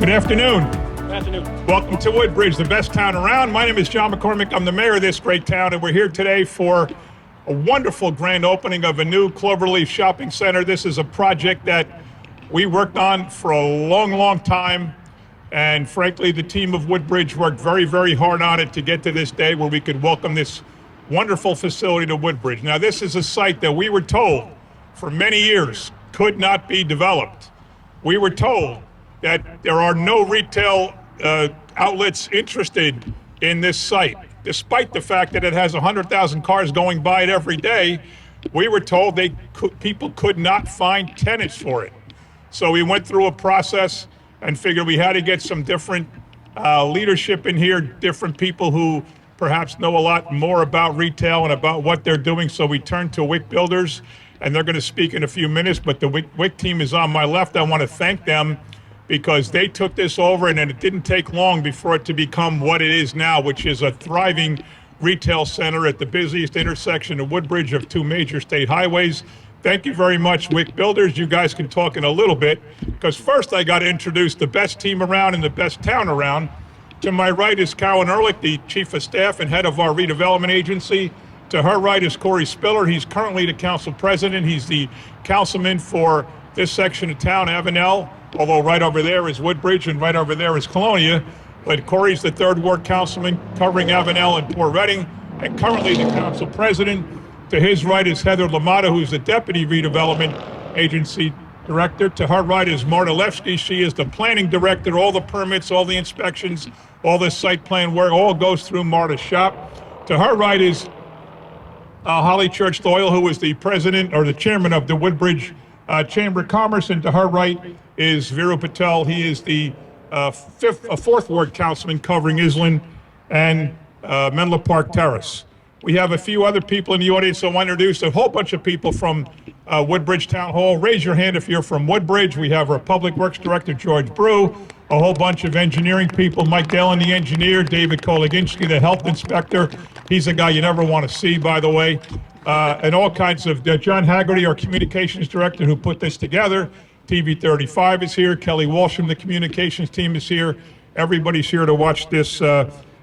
Good afternoon. Good afternoon. Welcome to Woodbridge, the best town around. My name is John McCormick. I'm the mayor of this great town, and we're here today for a wonderful grand opening of a new Cloverleaf shopping center. This is a project that we worked on for a long, long time, and frankly, the team of Woodbridge worked very, very hard on it to get to this day where we could welcome this wonderful facility to Woodbridge. Now, this is a site that we were told for many years could not be developed. We were told that there are no retail outlets interested in this site. Despite the fact that it has 100,000 cars going by it every day, we were told people could not find tenants for it. So we went through a process and figured we had to get some different leadership in here, different people who perhaps know a lot more about retail and about what they're doing. So we turned to Wick Builders, and they're going to speak in a few minutes, but the Wick team is on my left. I want to thank them because they took this over, and it didn't take long before it to become what it is now, which is a thriving retail center at the busiest intersection of Woodbridge of two major state highways. Thank you very much, Wick Builders. You guys can talk in a little bit, because first I got to introduce the best team around and the best town around. To my right is Cowan Ehrlich, the chief of staff and head of our redevelopment agency. To her right is Corey Spiller. He's currently the council president. He's the councilman for this section of town, Avenel, although right over there is Woodbridge and right over there is Colonia. But Corey's the third ward councilman covering Avenel and Port Reading, and currently the council president. To his right is Heather Lamata, who's the deputy redevelopment agency director. To her right is Marta Levsky. She is the planning director. All the permits, all the inspections, all the site plan work, all goes through Marta's shop. To her right is Holly Church Doyle, who is the president or the chairman of the Woodbridge Chamber of Commerce, and to her right is Viru Patel. He is the fourth ward councilman covering Island and Menlo Park Terrace. We have a few other people in the audience, so I want to introduce a whole bunch of people from Woodbridge Town Hall. Raise your hand if you're from Woodbridge. We have our Public Works Director, George Brew, a whole bunch of engineering people, Mike Dillon, the engineer, David Koliginski, the health inspector. He's a guy you never want to see, by the way. And all kinds of, John Haggerty, our communications director, who put this together. TV 35 is here. Kelly Walsh from the communications team is here. Everybody's here to watch this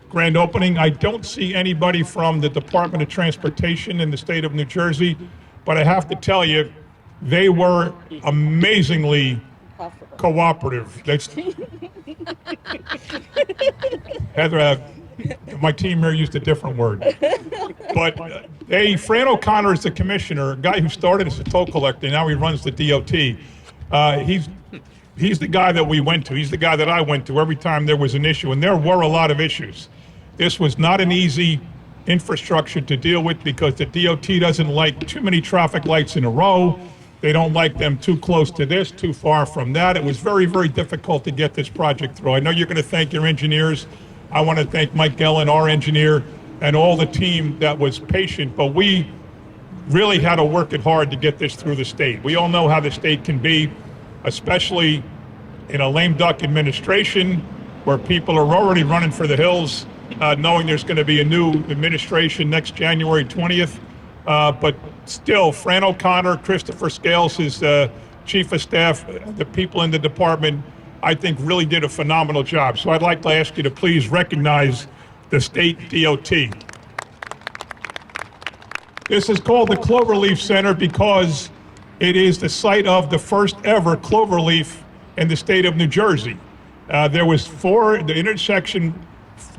grand opening. I don't see anybody from the Department of Transportation in the state of New Jersey, but I have to tell you, they were amazingly cooperative. Heather, my team here used a different word. But Fran O'Connor is the commissioner, a guy who started as a toll collector, now he runs the DOT. He's the guy that we went to. He's the guy that I went to every time there was an issue, and there were a lot of issues. This was not an easy infrastructure to deal with because the DOT doesn't like too many traffic lights in a row. They don't like them too close to this, too far from that. It was very, very difficult to get this project through. I know you're going to thank your engineers. I want to thank Mike Gellin, our engineer, and all the team that was patient, but we really had to work it hard to get this through the state. We all know how the state can be, especially in a lame duck administration where people are already running for the hills, knowing there's going to be a new administration next January 20th. But still, Fran O'Connor, Christopher Scales, his chief of staff, the people in the department, I think really did a phenomenal job. So I'd like to ask you to please recognize the state DOT. This is called the Cloverleaf Center because it is the site of the first ever Cloverleaf in the state of New Jersey. There was the intersection,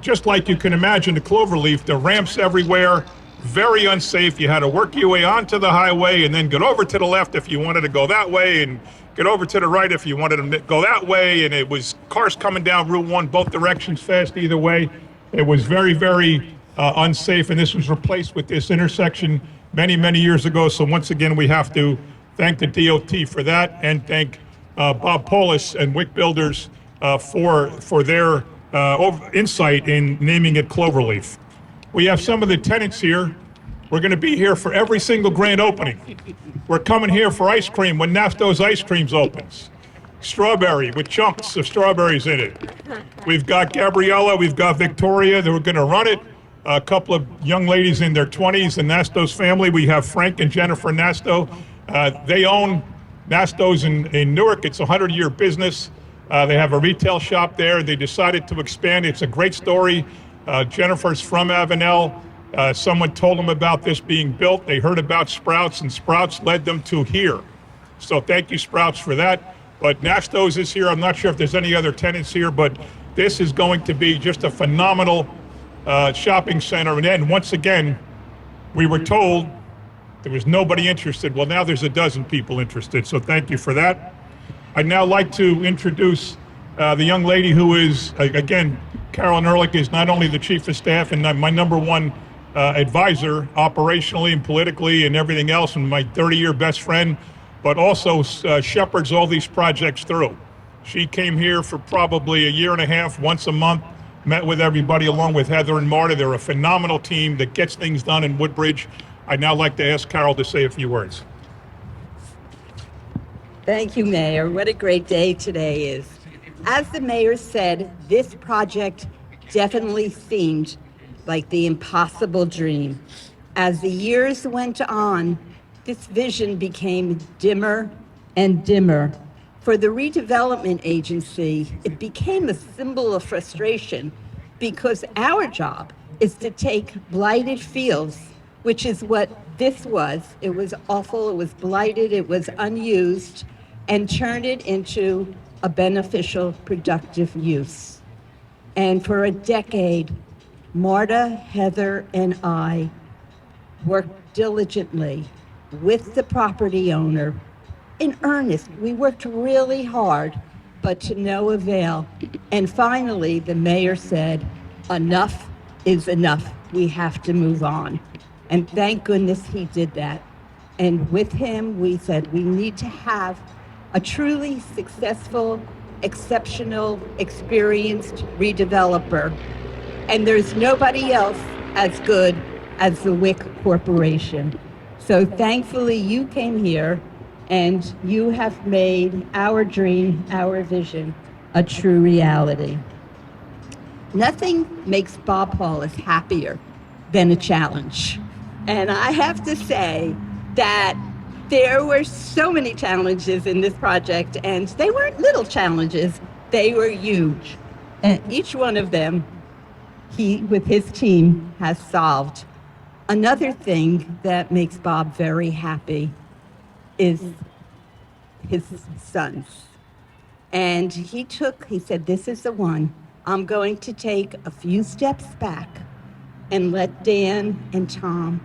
just like you can imagine the Cloverleaf, the ramps everywhere, very unsafe. You had to work your way onto the highway and then get over to the left if you wanted to go that way and get over to the right if you wanted to go that way. And it was cars coming down Route 1 both directions fast either way. It was very, very unsafe, and this was replaced with this intersection many, many years ago. So once again, we have to thank the DOT for that and thank Bob Polis and Wick Builders for their insight in naming it Cloverleaf. We have some of the tenants here. We're going to be here for every single grand opening. We're coming here for ice cream when Nasto's Ice Creams opens. Strawberry with chunks of strawberries in it. We've got Gabriella, we've got Victoria, that we're going to run it. A couple of young ladies in their 20s, the Nasto's family. We have Frank and Jennifer Nasto. They own Nasto's in Newark. It's a 100-year business. They have a retail shop there. They decided to expand. It's a great story. Jennifer's from Avenel. Someone told them about this being built. They heard about Sprouts, and Sprouts led them to here. So thank you, Sprouts, for that. But Nastos is here. I'm not sure if there's any other tenants here, but this is going to be just a phenomenal shopping center. And then once again, we were told there was nobody interested. Well, now there's a dozen people interested. So thank you for that. I'd now like to introduce the young lady who is, again, Carolyn Ehrlich is not only the chief of staff and my number one advisor operationally and politically and everything else, and my 30-year best friend, but also shepherds all these projects through. She came here for probably a year and a half, once a month, met with everybody along with Heather and Marta. They're a phenomenal team that gets things done in Woodbridge. I'd now like to ask Carol to say a few words. Thank you, Mayor. What a great day today is. As the mayor said, this project definitely seemed like the impossible dream. As the years went on, this vision became dimmer and dimmer. For the redevelopment agency, it became a symbol of frustration because our job is to take blighted fields, which is what this was. It was awful, it was blighted, it was unused, and turn it into a beneficial, productive use. And for a decade, Marta, Heather, and I worked diligently with the property owner. In earnest, we worked really hard, but to no avail. And finally, the mayor said, enough is enough. We have to move on. And thank goodness he did that. And with him, we said we need to have a truly successful, exceptional, experienced redeveloper. And there's nobody else as good as the WIC Corporation. So thankfully you came here and you have made our dream, our vision, a true reality. Nothing makes Bob Paulus happier than a challenge. And I have to say that there were so many challenges in this project, and they weren't little challenges, they were huge. And each one of them, he, with his team, has solved. Another thing that makes Bob very happy is his sons. And he said, this is the one. I'm going to take a few steps back and let Dan and Tom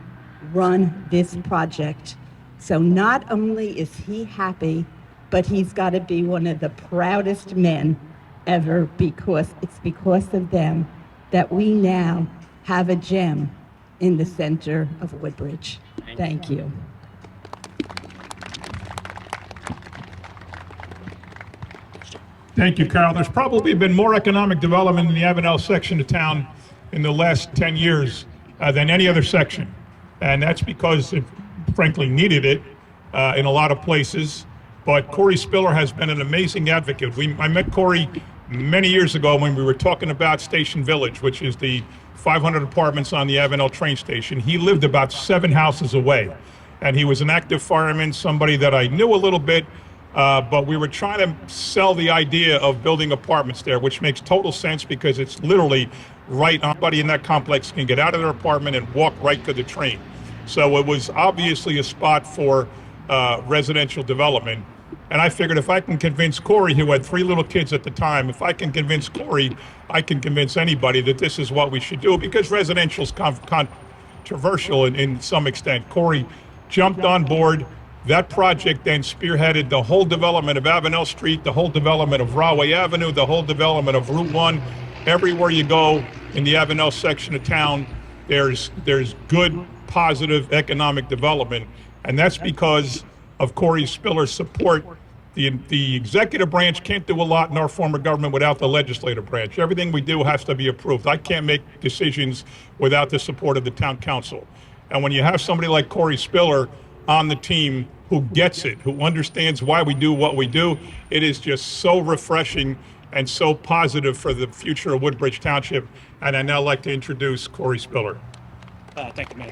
run this project. So not only is he happy, but he's got to be one of the proudest men ever, because it's because of them that we now have a gem in the center of Woodbridge. Thank you. Thank you, Carol. There's probably been more economic development in the Avenel section of town in the last 10 years than any other section. And that's because it frankly needed it in a lot of places. But Corey Spiller has been an amazing advocate. I met Corey many years ago when we were talking about Station Village, which is the 500 apartments on the Avenel train station. He lived about 7 houses away. And he was an active fireman, somebody that I knew a little bit. But we were trying to sell the idea of building apartments there, which makes total sense because it's literally right. Anybody in that complex can get out of their apartment and walk right to the train. So it was obviously a spot for residential development. And I figured if I can convince Corey, who had 3 little kids at the time, if I can convince Corey, I can convince anybody that this is what we should do, because residential is controversial in some extent. Corey jumped on board. That project then spearheaded the whole development of Avenel Street, the whole development of Rahway Avenue, the whole development of Route 1. Everywhere you go in the Avenel section of town, there's good, positive economic development. And that's because of Corey Spiller's support. The executive branch can't do a lot in our form of government without the legislative branch. Everything we do has to be approved. I can't make decisions without the support of the town council. And when you have somebody like Corey Spiller on the team who gets it, who understands why we do what we do, it is just so refreshing and so positive for the future of Woodbridge Township. And I'd now like to introduce Corey Spiller. Thank you, Mayor.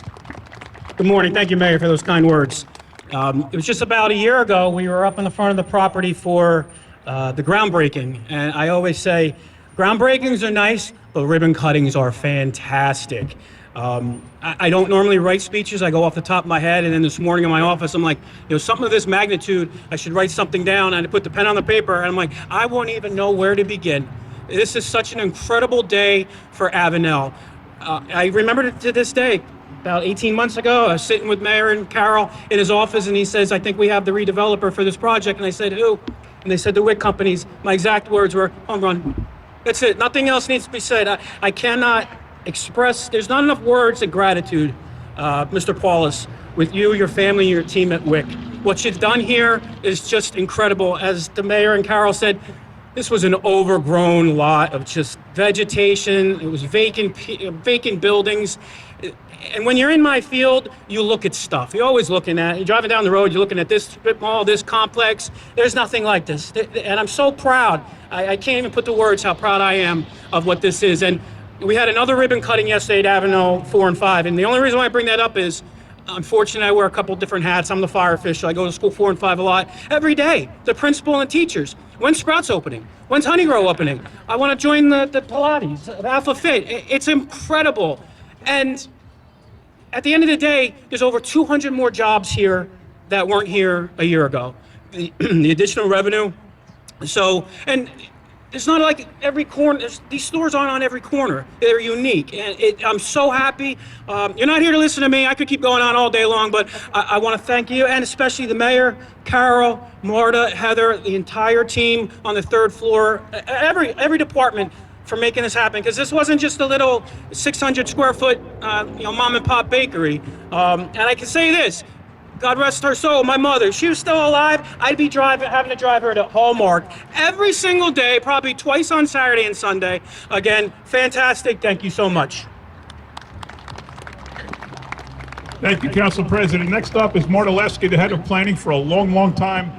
Good morning. Thank you, Mayor, for those kind words. It was just about a year ago, we were up in the front of the property for the groundbreaking. And I always say, groundbreakings are nice, but ribbon cuttings are fantastic. I don't normally write speeches. I go off the top of my head, and then this morning in my office, I'm like, something of this magnitude, I should write something down, and I put the pen on the paper, and I'm like, I won't even know where to begin. This is such an incredible day for Avenel. I remember it to this day. About 18 months ago, I was sitting with Mayor and Carol in his office, and he says, I think we have the redeveloper for this project. And I said, who? And they said, the WIC companies. My exact words were, home run. That's it. Nothing else needs to be said. I cannot express, there's not enough words of gratitude, Mr. Paulus, with you, your family, and your team at WIC. What you've done here is just incredible. As the Mayor and Carol said, this was an overgrown lot of just vegetation. It was vacant buildings. And when you're in my field, you look at stuff. You're always looking at, you're driving down the road, you're looking at this strip mall, this complex. There's nothing like this. And I'm so proud. I can't even put the words how proud I am of what this is. And we had another ribbon cutting yesterday at Avenel 4 and 5. And the only reason why I bring that up is, unfortunately, I wear a couple different hats. I'm the fire official. I go to school 4 and 5 a lot. Every day, the principal and teachers. When's Sprouts opening? When's Honeygrow opening? I want to join the Pilates, the Alpha Fit. It's incredible. And at the end of the day, there's over 200 more jobs here that weren't here a year ago. The additional revenue. So, and it's not like every corner, these stores aren't on every corner. They're unique. And I'm so happy. You're not here to listen to me. I could keep going on all day long, but I want to thank you, and especially the mayor, Carol, Marta, Heather, the entire team on the 3rd floor, every department for making this happen. Because this wasn't just a little 600 square foot, mom and pop bakery. And I can say this, God rest her soul, my mother, if she was still alive, I'd be having to drive her to Hallmark every single day, probably twice on Saturday and Sunday. Again, fantastic. Thank you so much. Thank you, Council President. Next up is Marta Lesky, the head of planning for a long, long time.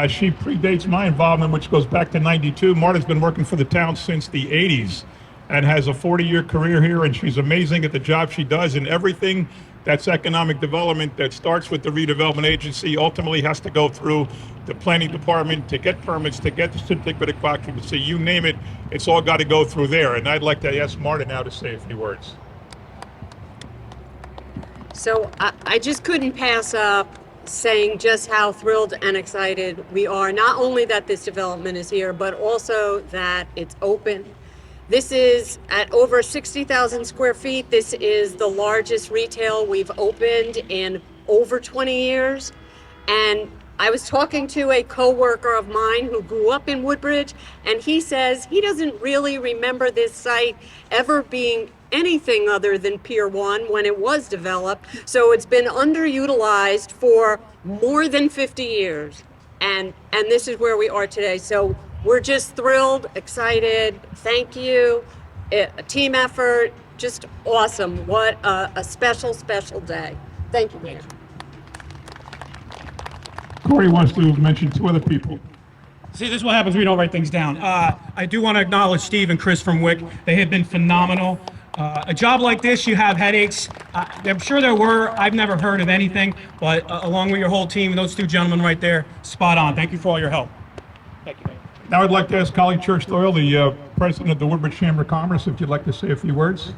She predates my involvement, which goes back to '92. Marta's been working for the town since the '80s and has a 40-year career here, and she's amazing at the job she does, and everything that's economic development that starts with the redevelopment agency ultimately has to go through the planning department to get permits, to get the certificate of occupancy, you name it, it's all got to go through there. And I'd like to ask Marta now to say a few words. So I just couldn't pass up saying just how thrilled and excited we are, not only that this development is here, but also that it's open. This is at over 60,000 square feet. This is the largest retail we've opened in over 20 years. And I was talking to a coworker of mine who grew up in Woodbridge, and he says he doesn't really remember this site ever being anything other than Pier 1 when it was developed. So it's been underutilized for more than 50 years. And this is where we are today. So we're just thrilled, excited. Thank you. A team effort, just awesome. What a special, special day. Thank you, Mayor. Corey wants to mention 2 other people. See, this is what happens when we don't write things down. I do want to acknowledge Steve and Chris from WIC. They have been phenomenal. A job like this, you have headaches. I'm sure there were. I've never heard of anything, but along with your whole team, those 2 gentlemen right there, spot on. Thank you for all your help. Thank you, Mayor. Now I'd like to ask Colleen Church Doyle, the president of the Woodbridge Chamber of Commerce, if you'd like to say a few words.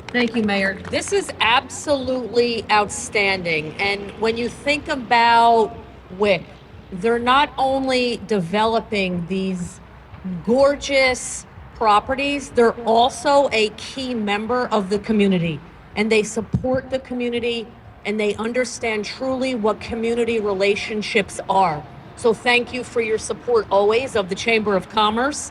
Thank you, Mayor. This is absolutely outstanding. And when you think about WIC, they're not only developing these gorgeous properties, they're also a key member of the community. And they support the community, and they understand truly what community relationships are. So thank you for your support always of the Chamber of Commerce.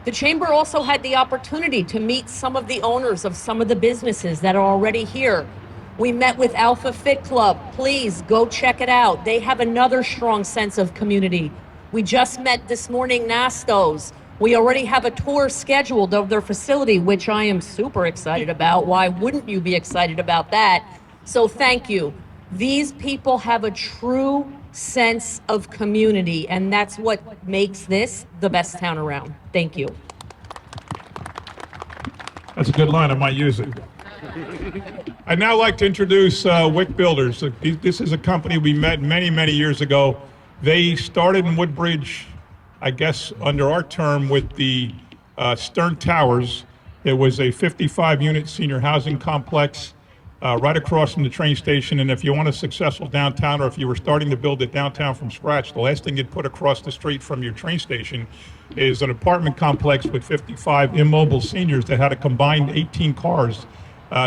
The Chamber also had the opportunity to meet some of the owners of some of the businesses that are already here. We met with Alpha Fit Club. Please go check it out. They have another strong sense of community. We just met this morning Nastos. We already have a tour scheduled of their facility, which I am super excited about. Why wouldn't you be excited about that? So thank you. These people have a true sense of community, and that's what makes this the best town around. Thank you. That's a good line. I might use it. I'd now like to introduce WIC Builders. This is a company we met many, many years ago. They started in Woodbridge, I guess, under our term with the Stern Towers. It was a 55-unit senior housing complex right across from the train station. And if you want a successful downtown, or if you were starting to build it downtown from scratch, the last thing you'd put across the street from your train station is an apartment complex with 55 immobile seniors that had a combined 18 cars.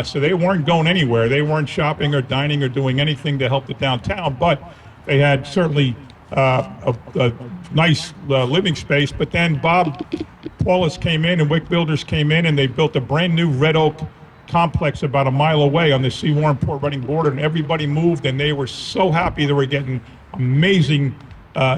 So they weren't going anywhere. They weren't shopping or dining or doing anything to help the downtown, but they had certainly a nice living space. But then Bob Paulus came in and Wick Builders came in and they built a brand new red oak complex about a mile away on the Seawarren Port Reading border, and everybody moved and they were so happy they were getting amazing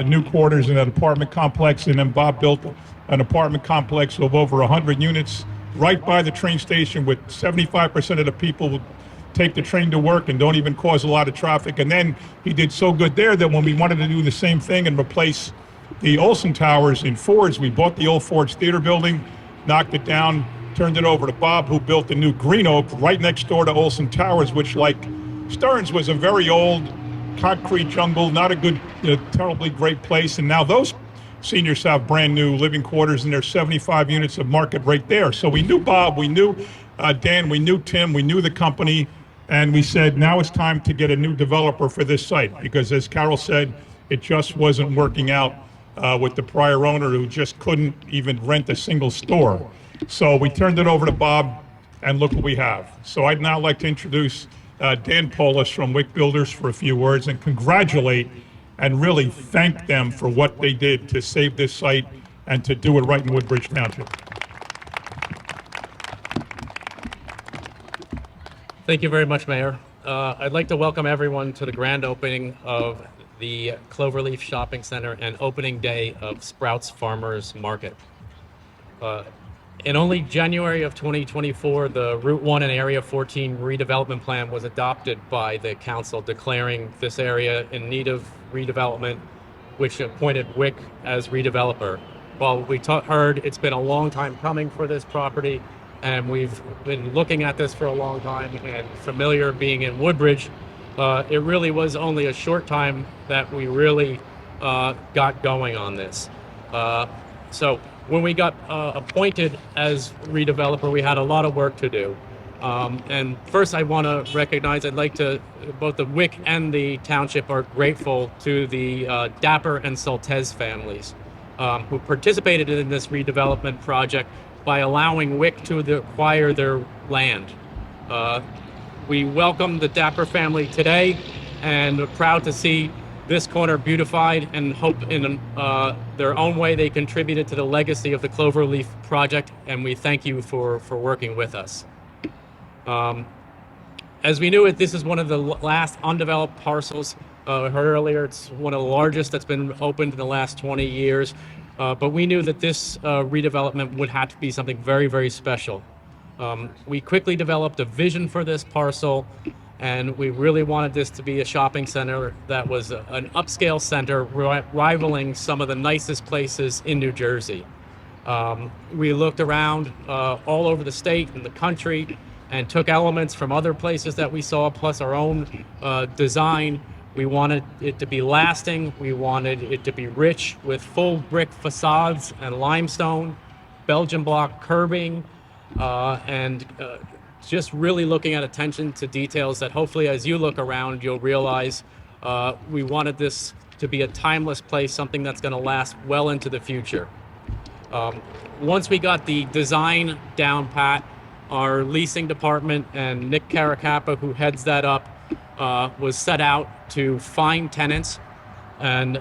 new quarters in that apartment complex. And then Bob built an apartment complex of over 100 units right by the train station, with 75% of the people take the train to work and don't even cause a lot of traffic. And then he did so good there that when we wanted to do the same thing and replace the Olson Towers in Ford's, we bought the old Ford's Theater building, knocked it down, turned it over to Bob, who built the new Green Oak right next door to Olson Towers, which, like Stearns, was a very old concrete jungle, not a good, terribly great place. And now those seniors have brand new living quarters, and there's 75 units of market right there. So we knew Bob, we knew Dan, we knew Tim, we knew the company, and we said, now it's time to get a new developer for this site, because as Carol said, it just wasn't working out with the prior owner, who just couldn't even rent a single store. So we turned it over to Bob, and look what we have. So I'd now like to introduce Dan Paulus from Wick Builders for a few words and congratulate and really thank them for what they did to save this site and to do it right in Woodbridge Township. Thank you very much, Mayor. I'd like to welcome everyone to the grand opening of the Cloverleaf Shopping Center and opening day of Sprouts Farmers Market. In only January of 2024, the Route 1 and Area 14 redevelopment plan was adopted by the council, declaring this area in need of redevelopment, which appointed Wick as redeveloper. Well, we heard it's been a long time coming for this property, and we've been looking at this for a long time, and familiar being in Woodbridge, it really was only a short time that we really got going on this. So when we got appointed as redeveloper, we had a lot of work to do. And first I want to recognize, both the Wick and the township are grateful to the Dapper and Soltez families who participated in this redevelopment project by allowing Wick to acquire their land. We welcome the Dapper family today and are proud to see this corner beautified, and hope in their own way they contributed to the legacy of the Cloverleaf project, and we thank you for working with us. As we knew it, this is one of the last undeveloped parcels. I heard earlier it's one of the largest that's been opened in the last 20 years, but we knew that this redevelopment would have to be something very, very special. We quickly developed a vision for this parcel, and we really wanted this to be a shopping center that was an upscale center rivaling some of the nicest places in New Jersey. We looked around all over the state and the country and took elements from other places that we saw, plus our own design. We wanted it to be lasting. We wanted it to be rich with full brick facades and limestone, Belgian block curbing, and just really looking at attention to details that hopefully as you look around, you'll realize we wanted this to be a timeless place, something that's going to last well into the future. Once we got the design down pat, our leasing department and Nick Caracappa, who heads that up, was set out to find tenants. And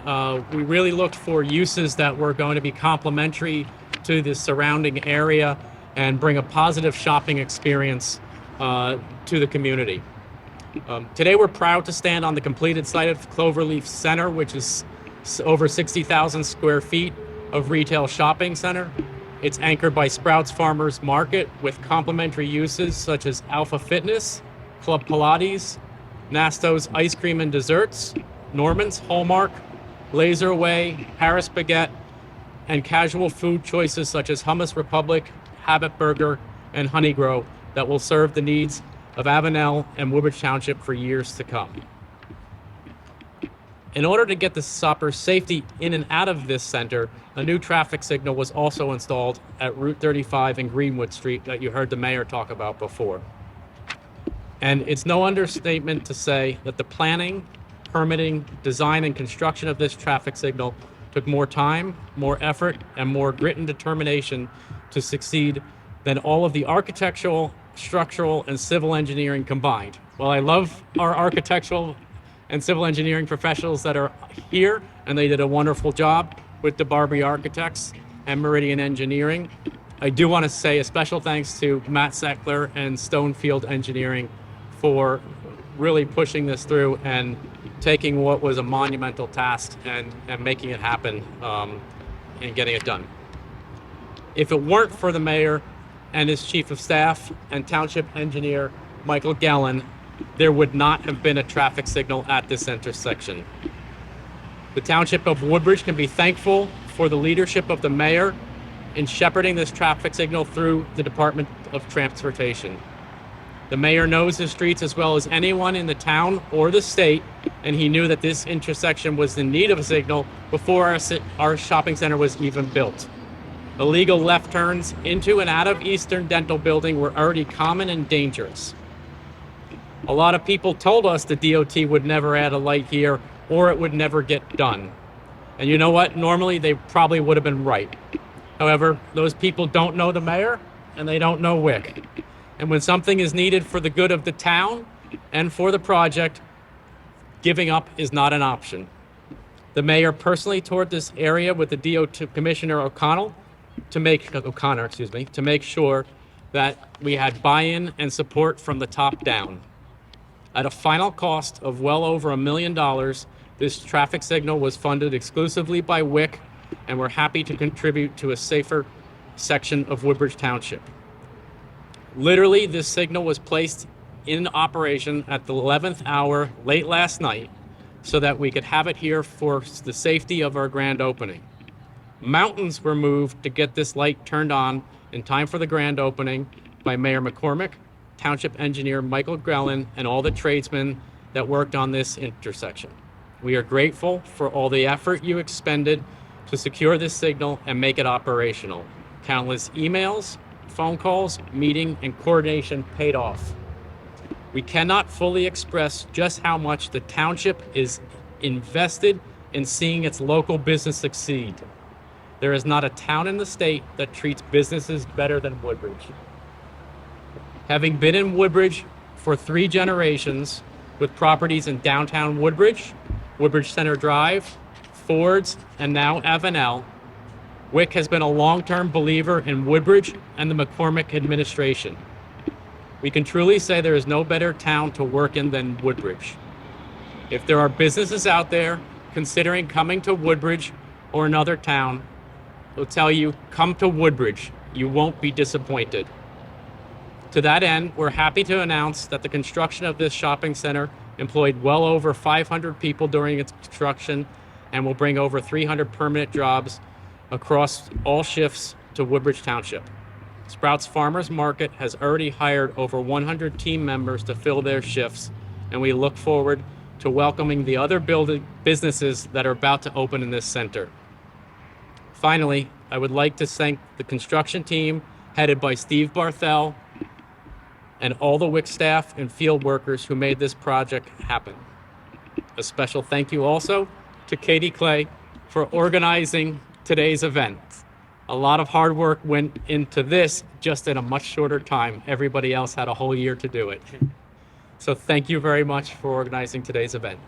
we really looked for uses that were going to be complementary to the surrounding area and bring a positive shopping experience to the community. Today we're proud to stand on the completed site of Cloverleaf Center, which is over 60,000 square feet of retail shopping center. It's anchored by Sprouts Farmers Market with complementary uses such as Alpha Fitness, Club Pilates, Nasto's Ice Cream and Desserts, Norman's, Hallmark, Laser Way, Harris Baguette, and casual food choices such as Hummus Republic, Habit Burger, and Honey Grow that will serve the needs of Avenel and Woodbridge Township for years to come. In order to get the shoppers' safety in and out of this center, a new traffic signal was also installed at Route 35 and Greenwood Street that you heard the mayor talk about before. And it's no understatement to say that the planning, permitting, design, and construction of this traffic signal took more time, more effort, and more grit and determination to succeed than all of the architectural, structural, and civil engineering combined. While I love our architectural and civil engineering professionals that are here, and they did a wonderful job with DeBarby Architects and Meridian Engineering, I do want to say a special thanks to Matt Seckler and Stonefield Engineering for really pushing this through and taking what was a monumental task and making it happen and getting it done. If it weren't for the mayor and his chief of staff and township engineer, Michael Gallen, there would not have been a traffic signal at this intersection. The Township of Woodbridge can be thankful for the leadership of the mayor in shepherding this traffic signal through the Department of Transportation. The mayor knows the streets as well as anyone in the town or the state, and he knew that this intersection was in need of a signal before our shopping center was even built. Illegal left turns into and out of Eastern Dental Building were already common and dangerous. A lot of people told us the DOT would never add a light here or it would never get done. And you know what? Normally they probably would have been right. However, those people don't know the mayor and they don't know Wick. And when something is needed for the good of the town and for the project, giving up is not an option. The mayor personally toured this area with the DOT Commissioner O'Connor to make sure that we had buy-in and support from the top down. At a final cost of well over $1 million, this traffic signal was funded exclusively by WIC, and we're happy to contribute to a safer section of Woodbridge Township. Literally, this signal was placed in operation at the 11th hour late last night so that we could have it here for the safety of our grand opening. Mountains were moved to get this light turned on in time for the grand opening by Mayor McCormick, Township Engineer Michael Grellen, and all the tradesmen that worked on this intersection. We are grateful for all the effort you expended to secure this signal and make it operational. Countless emails, phone calls, meeting, and coordination paid off. We cannot fully express just how much the township is invested in seeing its local business succeed. There is not a town in the state that treats businesses better than Woodbridge. Having been in Woodbridge for 3 generations with properties in downtown Woodbridge, Woodbridge Center Drive, Ford's, and now Avenel, Wick has been a long-term believer in Woodbridge and the McCormick administration. We can truly say there is no better town to work in than Woodbridge. If there are businesses out there considering coming to Woodbridge or another town, we'll tell you, come to Woodbridge. You won't be disappointed. To that end, we're happy to announce that the construction of this shopping center employed well over 500 people during its construction and will bring over 300 permanent jobs across all shifts to Woodbridge Township. Sprouts Farmers Market has already hired over 100 team members to fill their shifts, and we look forward to welcoming the other businesses that are about to open in this center. Finally, I would like to thank the construction team headed by Steve Barthel and all the WIC staff and field workers who made this project happen. A special thank you also to Katie Clay for organizing today's event. A lot of hard work went into this just in a much shorter time. Everybody else had a whole year to do it. So thank you very much for organizing today's event.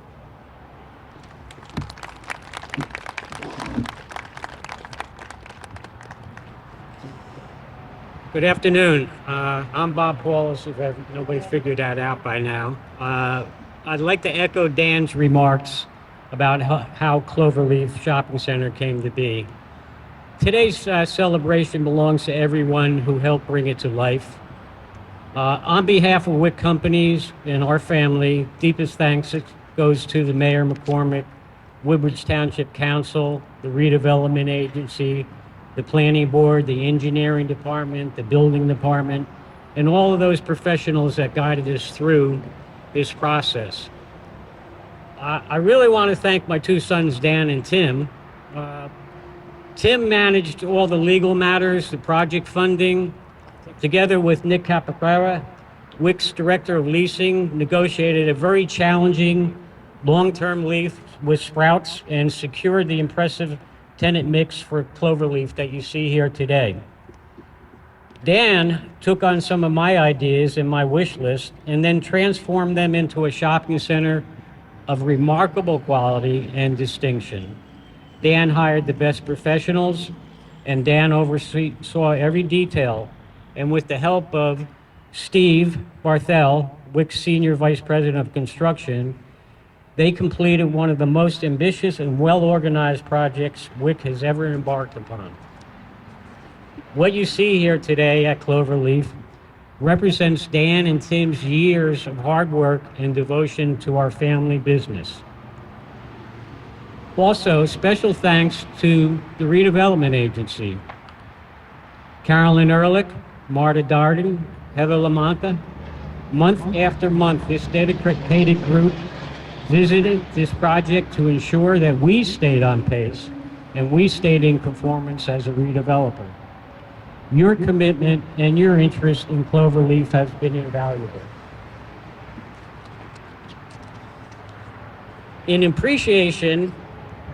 Good afternoon. I'm Bob Paulus, if nobody's figured that out by now. I'd like to echo Dan's remarks about how Cloverleaf Shopping Center came to be. Today's celebration belongs to everyone who helped bring it to life. On behalf of WIC companies and our family, deepest thanks goes to the Mayor McCormick, Woodbridge Township Council, the Redevelopment Agency, the Planning Board, the Engineering Department, the Building Department, and all of those professionals that guided us through this process. I really want to thank my two sons, Dan and Tim. Tim managed all the legal matters, the project funding, together with Nick Capocara, WIC's Director of Leasing, negotiated a very challenging long-term lease with Sprouts and secured the impressive tenant mix for Cloverleaf that you see here today. Dan took on some of my ideas and my wish list and then transformed them into a shopping center of remarkable quality and distinction. Dan hired the best professionals, and Dan oversaw every detail. And with the help of Steve Barthel, WIC's Senior Vice President of Construction, they completed one of the most ambitious and well-organized projects WIC has ever embarked upon. What you see here today at Cloverleaf represents Dan and Tim's years of hard work and devotion to our family business. Also, special thanks to the redevelopment agency. Carolyn Ehrlich, Marta Darden, Heather Lamonta. Month after month, this dedicated group visited this project to ensure that we stayed on pace and we stayed in conformance as a redeveloper. Your commitment and your interest in Cloverleaf has been invaluable. In appreciation,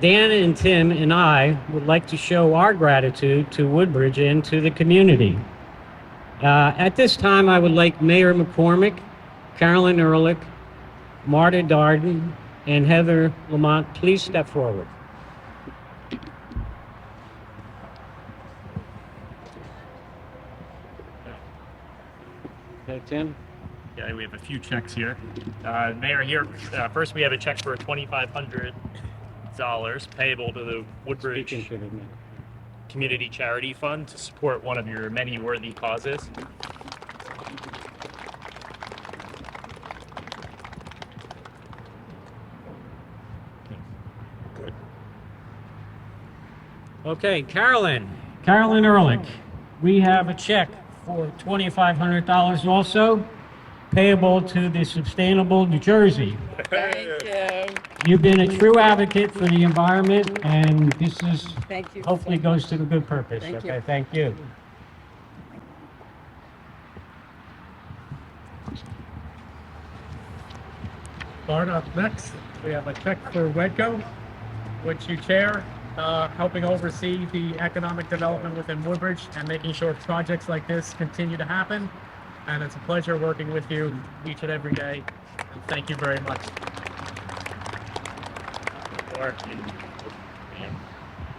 Dan and Tim and I would like to show our gratitude to Woodbridge and to the community. At this time, I would like Mayor McCormick, Carolyn Ehrlich, Marta Darden, and Heather Lamont, please step forward. Okay, Tim. Yeah, we have a few checks here. Mayor, here, first we have a check for $2,500 payable to the Woodbridge Community Charity Fund to support one of your many worthy causes. Okay, Carolyn Ehrlich, we have a check for $2,500 also payable to the Sustainable New Jersey. Thank you. You've been a true advocate for the environment, and this is Thank you. hopefully goes to the good purpose. Thank Okay, you. thank you. Bart, up next, we have a check for Wedco, which you chair, helping oversee the economic development within Woodbridge and making sure projects like this continue to happen. And it's a pleasure working with you each and every day. And thank you very much.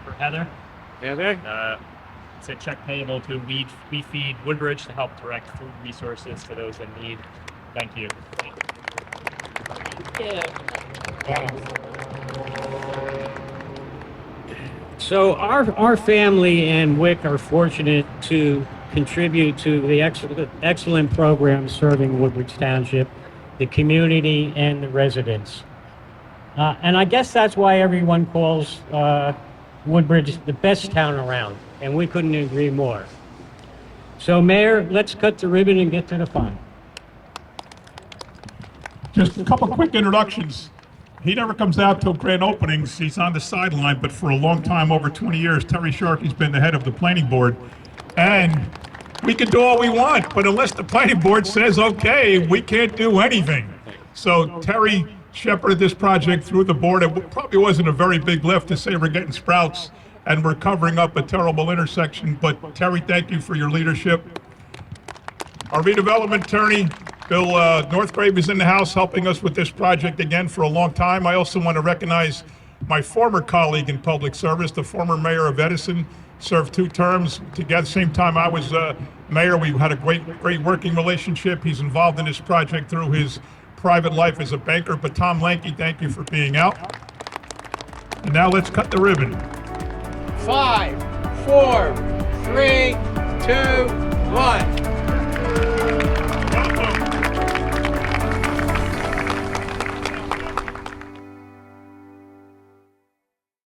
For Heather, Heather? it's a check payable to We Feed Woodbridge to help direct food resources to those in need. Thank you. So our family and WIC are fortunate to contribute to the excellent program serving Woodbridge Township, the community, and the residents. And I guess that's why everyone calls Woodbridge the best town around, and we couldn't agree more. So, Mayor, let's cut the ribbon and get to the fun. Just a couple quick introductions. He never comes out till grand openings. He's on the sideline, but for a long time, over 20 years, Terry Sharkey's been the head of the planning board. And we can do all we want, but unless the planning board says, okay, we can't do anything. So Terry shepherded this project through the board. It probably wasn't a very big lift to say we're getting Sprouts and we're covering up a terrible intersection, but Terry, thank you for your leadership. Our redevelopment attorney, Bill Northgrave, is in the house helping us with this project again for a long time. I also want to recognize my former colleague in public service, the former mayor of Edison, served 2 terms together. Same time I was mayor, we had a great working relationship. He's involved in this project through his private life as a banker. But Tom Lanke, thank you for being out. And now let's cut the ribbon. 5, 4, 3, 2, 1.